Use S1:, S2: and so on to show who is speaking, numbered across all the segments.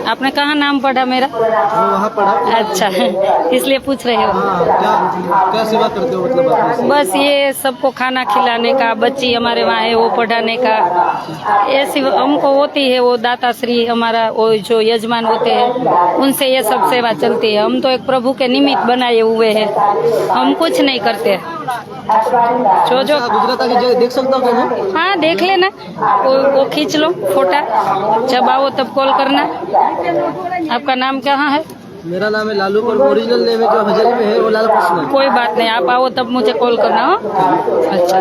S1: आपने कहाँ नाम पढ़ा मेरा?
S2: वहाँ पढ़ा।
S1: अच्छा, इसलिए पूछ रहे हो।
S2: हाँ, क्या सेवा करते हो मतलब आप?
S1: बस ये सबको खाना खिलाने का, बच्ची हमारे वहाँ है वो पढ़ाने का, ऐसी हमको होती है। वो दाताश्री हमारा वो जो यजमान होते हैं उनसे ये सब सेवा चलती है। हम तो एक प्रभु के निमित्त बनाए हुए हैं, हम कुछ नहीं करते। जो
S2: गुजरात आके देख सकता हूँ क्या?
S1: हाँ देख लेना, वो खींच लो फोटा, जब आओ तब कॉल करना। आपका नाम कहाँ है?
S2: मेरा नाम है लालू, पर ओरिजिनल नेम है जो हजरी में है वो लाल कृष्ण।
S1: कोई बात नहीं, आप आओ तब मुझे कॉल करना हो। अच्छा,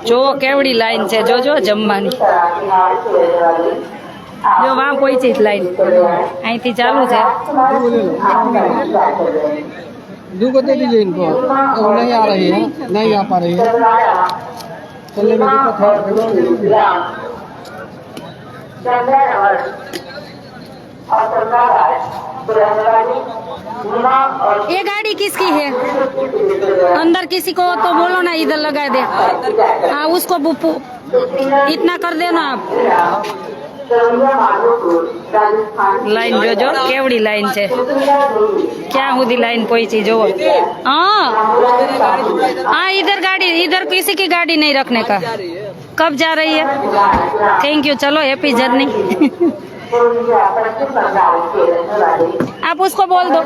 S1: जो केवड़ी लाइन છે જોજો જમવાની, જો વहाँ પહોંચી લાઈન અહીંથી ચાલુ છે।
S2: दूगो दे दीजिए इनको, वो नहीं आ रही है, नहीं आ पा रही है, चलने में दिक्कत है।
S1: ये गाड़ी किसकी है? अंदर किसी को तो बोलो ना, इधर लगा दे। हाँ उसको इतना कर देना आप। लाइन जो जो केवड़ी लाइन છે, क्या સુધી लाइन पहुंची जो। हाँ हाँ, इधर गाड़ी, इधर किसी की गाड़ी नहीं रखने का। कब जा रही है? थैंक यू, चलो हैप्पी जर्नी। आप उसको बोल दो।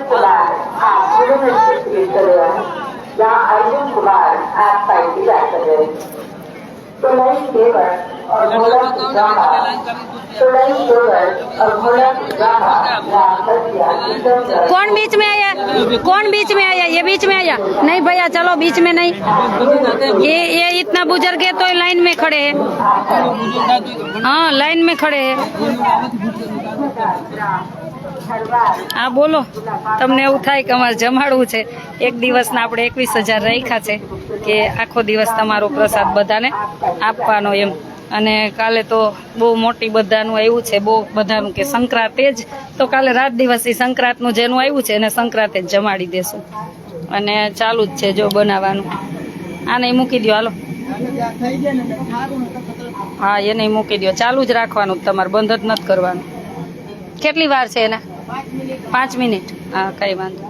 S1: कौन बीच में आया? कौन बीच में आया? ये बीच में आया? नहीं भैया चलो बीच में नहीं, ये इतना बुजुर्ग है तो लाइन में खड़े हैं। हाँ लाइन में खड़े हैं। हाँ बोलो, તમને એવું થાય કે અમારે જમાડવું છે એક દિવસના આપણે 21,000 રાખ્યા છે કે આખો દિવસ તમારો પ્રસાદ બધાને આપવાનો એમ। અને કાલે તો બહુ મોટી બધાનું આવ્યું છે, બહુ બધાનું કે સંક્રાંતે જ તો કાલે રાત દિવસ સંક્રાંતનું જેનું આવ્યું છે એને સંક્રાંતે જ જમાડી દેશું। અને ચાલુ જ છે જો બનાવવાનું। આ નહીં મૂકી દો, હાલો। હા એ નહીં મૂકી દો, ચાલુ જ રાખવાનું તમારે, બંધ જ નથી કરવાનું। કેટલી વાર છે એના? 5 મિનિટ। हाँ कई वांधो।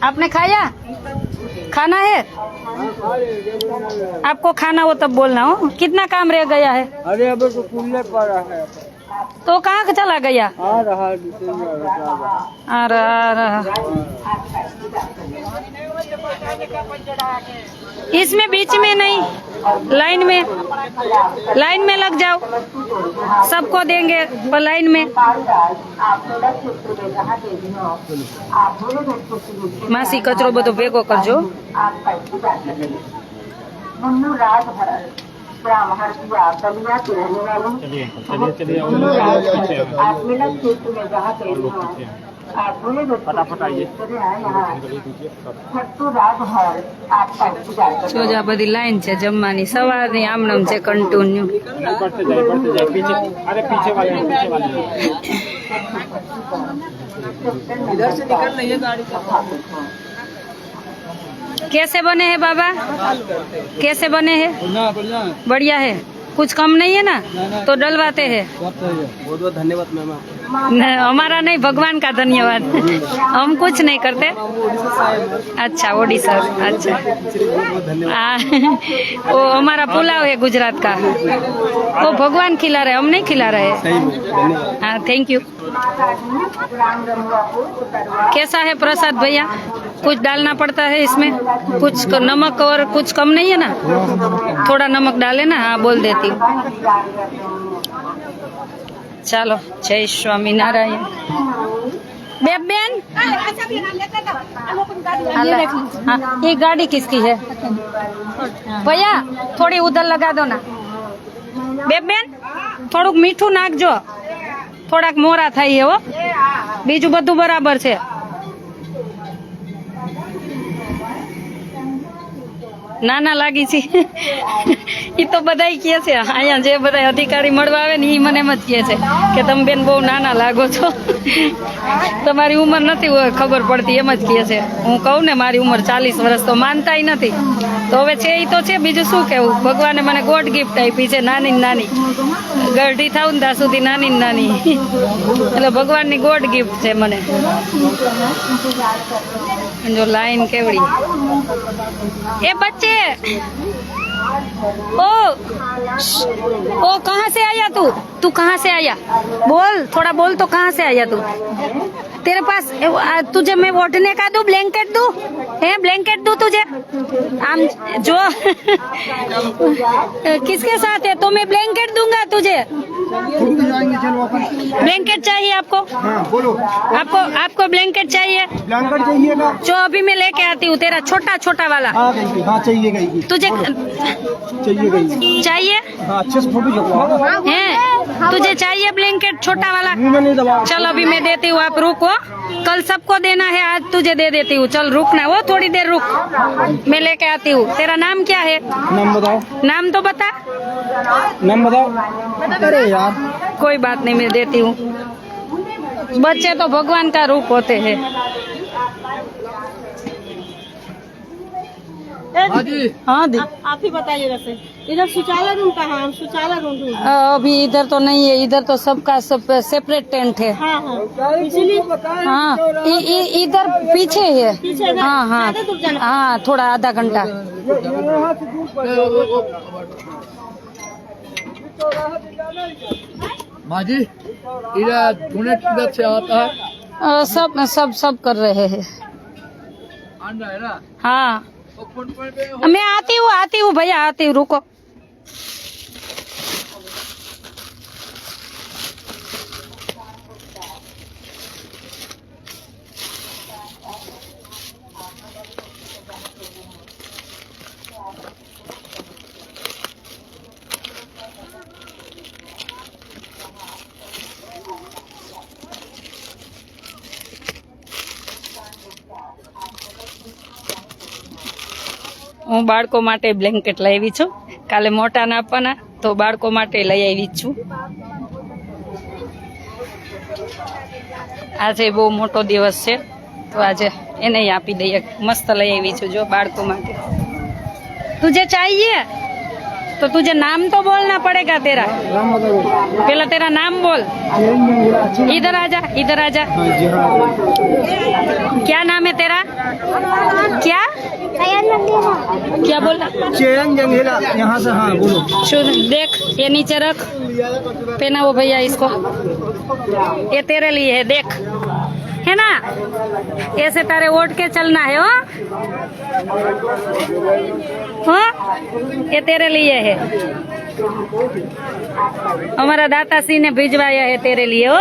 S1: आपने खाया? खाना है? आपको खाना हो तब बोलना हो। कितना काम रह गया है?
S2: अरे अभी तो खुलने पड़ा है,
S1: तो कहाँ चला गया?
S2: आ रहा
S1: इसमें बीच में नहीं, लाइन में लग जाओ, सबको देंगे पर लाइन में। मासी कचरो બધો ભેગો કરજો।
S2: फटाफट आइए।
S1: જોજા બધી લાઈન છે જમવાની, સવારની આમનામ છે કન્ટિન્યુ।
S2: बढ़ते जाए पीछे, अरे पीछे वाले इधर से निकल रही है गाड़ी।
S1: कैसे बने हैं बाबा? कैसे बने हैं? बढ़िया है। कुछ कम नहीं है ना? तो डलवाते हैं।
S2: बहुत बहुत धन्यवाद मैम।
S1: हमारा नहीं, भगवान का धन्यवाद। हम कुछ नहीं करते। अच्छा ओडिशा, अच्छा वो हमारा पुलाव है गुजरात का, वो भगवान खिला रहे, हम नहीं खिला रहे। हाँ थैंक यू। कैसा है प्रसाद भैया? कुछ डालना पड़ता है इसमें? कुछ नमक और कुछ कम नहीं है ना? थोड़ा नमक डाले ना? हाँ बोल देती हूँ। चलो जय स्वामीनारायण। बेन हाँ, ये गाड़ी किसकी है भैया? थोड़ी उधर लगा दो ना। बेन થોડુંક મીઠું નાખજો, થોડાક મોરા થાય હો, બીજું બધું બરાબર છે। નાના લાગી છે એ તો બધાય કહે છે અહીંયા જે બધા અધિકારી મળવા આવે ને એ મને એમ જ કહે છે કે તમે બેન બહુ નાના લાગો છો તમારી ઉંમર નથી હોય ખબર પડતી એમ જ કહે છે હું કહું ને મારી ઉંમર 40 વર્ષ તો માનતાય નથી તો હવે છે એ તો છે બીજું શું કહેવું ભગવાને મને ગોડ ગિફ્ટ આપી છે નાની ને નાની ગરડી થાવ ને ત્યાં સુધી નાની ને નાની એટલે ભગવાનની ગોડ ગિફ્ટ છે મને जो लाइन केवड़ी ए बच्चे ओ कहाँ से आया तू कहाँ से आया बोल थोड़ा बोल तो कहाँ से आया तू तेरे पास तुझे मैं ओढ़ने का दूं ब्लैंकेट दूं है ब्लैंकेट दूं तुझे आम जो किसके साथ है तो मैं ब्लैंकेट दूंगा तुझे ब्लैंकेट चाहिए आपको
S2: हाँ बोलो
S1: आपको ब्लैंकेट चाहिए
S2: ब्लैंकेट चाहिएगा
S1: जो अभी मैं लेके आती हूँ तेरा छोटा छोटा वाला
S2: हाँ चाहिएगा
S1: तुझे
S2: चाहिएगा
S1: चाहिए
S2: हाँ अच्छे से फोटो खिंचवाओ
S1: है तुझे चाहिए ब्लैंकेट छोटा वाला
S2: मुंह में नहीं दबाओ
S1: चल अभी मैं देती हूँ आप रुको कल सबको देना है आज तुझे दे देती हूँ चल रुकना वो थोड़ी देर रुक मैं लेके आती हूँ तेरा नाम क्या है
S2: नाम बताओ
S1: नाम तो बता
S2: नाम बताओ अरे यार
S1: कोई बात नहीं मैं देती हूँ बच्चे तो भगवान का रूप होते हैं
S2: हाँ जी
S1: हाँ दी
S3: आप ही बताइएगा सर इधर शौचालय रूम कहाँ हम शौचालय रूम ढूंढ
S1: अभी इधर तो नहीं है इधर तो सबका सब सेपरेट टेंट है
S3: हाँ हाँ इसीलिए
S1: हाँ इधर पीछे है
S3: पीछे ना,
S1: हाँ हाँ
S3: ज्यादा दूर जाना
S1: हाँ थोड़ा आधा घंटा
S2: माँ जी इधर डोनेट किधर से आता है
S1: सब सब सब कर रहे हैं
S2: आना है ना
S1: हाँ
S2: फोन पे
S1: मैं आती हूँ भैया आती हूँ रुको હું બાળકો માટે બ્લેન્કેટ લઈ આવી છું કાલે મોટાને આપવાના તો બાળકો માટે લઈ આવી છું આજે બહુ મોટો દિવસ છે તો આજે એને આપી દઈએ મસ્ત લઈ આવી છું જો બાળકો માટે तुझे चाहिए तो तुझे नाम तो बोलना पड़ेगा तेरा
S2: नाम बताओ
S1: पहले तेरा नाम बोल इधर आजा क्या नाम है तेरा क्या क्या बोला
S2: चेरंग जंगेला यहाँ से हाँ बोलो
S1: शुद्ध देख ये नीचे रख पहनाओ भैया इसको ये तेरे लिए है देख है ना ऐसे तारे ओढ़ के चलना है हो हाँ ये तेरे लिए है हमारा दाता सिंह ने भिजवाया है तेरे लिए हो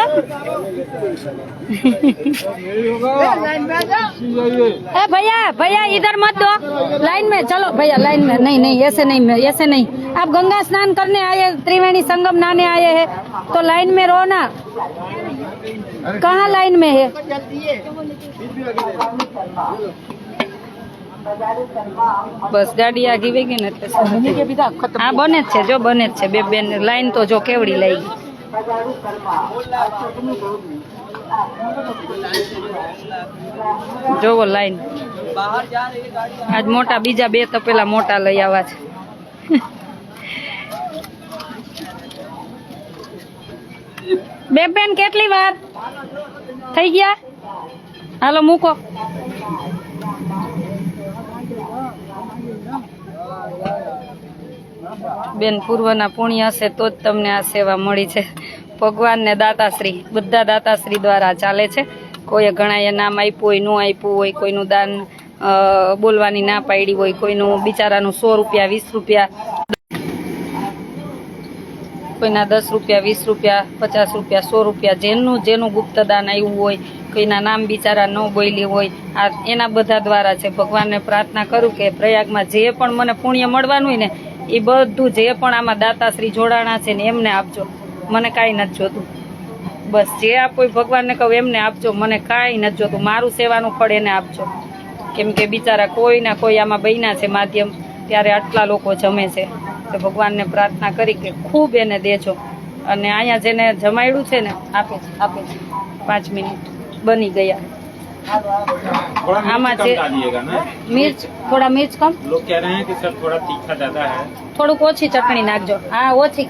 S1: भैया भैया इधर मत दो लाइन में चलो भैया लाइन में नहीं ऐसे नहीं आप गंगा स्नान करने आए त्रिवेणी संगम नहाने आए हैं तो लाइन में रहो ना कहाँ लाइन में है बस गाड़ी आगी वे गई ने हाँ बने જ છે જો બને જ છે બે બેન લાઈન તો જો કેવડી લઈ ગઈ જોવો લાઈન આજ મોટા બીજા બે તો પેલા મોટા લઈ આવ્યા છે બે બેન કેટલી વાર થઈ ગયા હાલો મૂકો બેન પૂર્વના પુણ્ય હશે તો જ તમને આ સેવા મળી છે ભગવાન ને દાતાશ્રી બધા દાતાશ્રી દ્વારા ચાલે છે કોઈએ ઘણાએ નામ આપ્યું હોય ન આપ્યું હોય કોઈનું દાન બોલવાની ના પાડી હોય કોઈનું બિચારાનું 100 રૂપિયા 20 રૂપિયા કોઈના 10 રૂપિયા 20 રૂપિયા 50 રૂપિયા 100 રૂપિયા જેનું ગુપ્ત દાન આવ્યું હોય કોઈના નામ બિચારા ન બોલી હોય આ એના બધા દ્વારા છે ભગવાનને પ્રાર્થના કરું કે પ્રયાગમાં જે પણ મને પુણ્ય મળવાનું હોય ને એ બધું જે પણ આમાં દાતાશ્રી જોડાણા છે ને એમને આપજો મને કાંઈ નથી જોતું બસ જે આપો ભગવાનને કહું એમને આપજો મને કાંઈ નથી જોતું મારું સેવાનું ફળ એને આપજો કેમ કે બિચારા કોઈ ના કોઈ આમાં બન્યા છે માધ્યમ ત્યારે આટલા લોકો જમે છે. તો ભગવાનને પ્રાર્થના કરી કે ખૂબ એને દેજો. અને અહીંયા જેને જમાડ્યું છે ને આપે છે 5 મિનિટ બની ગયા. આમાં છે મિર્ચ, થોડા મિર્ચ કમ,
S4: लोग कह रहे हैं कि सर थोड़ा तीखा ज्यादा है.
S1: થોડુંક ઓછી ચટણી નાખજો. હા ઓછી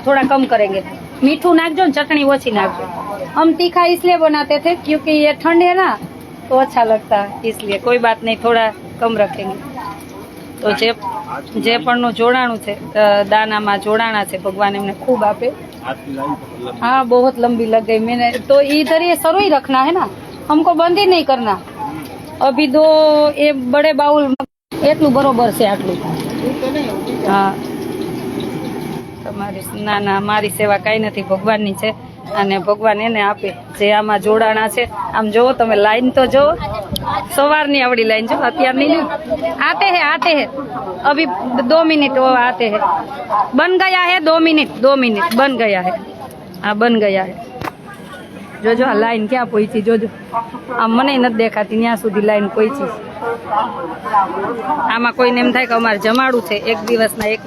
S1: થોડા कम करेंगे. मीठू नाखजो न, चटनी ओछी नाखजो. हम तीखा इसलिए बनाते थे क्योंकि ये ठंड है ना तो अच्छा लगता है, इसलिए कोई बात नहीं, थोड़ा कम रखेंगे. तो जे पણનું જોડાણું છે દાનામાં જોડાણા છે, ભગવાન એમને ખૂબ આપે.
S4: आपकी लाइफ
S1: हाँ बहुत लंबी लग गई मैंने तो. इधर ये सरो ही रखना है ना, हमको बंद ही नहीं करना. अभी दो ये बड़े बाउल એટલું બરોબર છે આટલું. હા તમારી ના મારી સેવા કાંઈ નથી, ભગવાનની છે. અને ભગવાન એને આપે જે આમાં જોડાણા છે. આમ જોવો તમે, લાઈન તો જોવો, સવારની આવડી લાઈન જો, અત્યારની નહીં. आते हैं अभी 2 मिनट वो आते हैं. बन गया है 2 मिनट बन गया है. हाँ बन गया है. જોજો આ લાઈન ક્યાં પહોંચી, જોજો આમ મને નથી દેખાતી ત્યાં સુધી લાઈન પહોંચી. આમાં કોઈને એમ થાય કે અમારે જમાડું છે એક દિવસના એક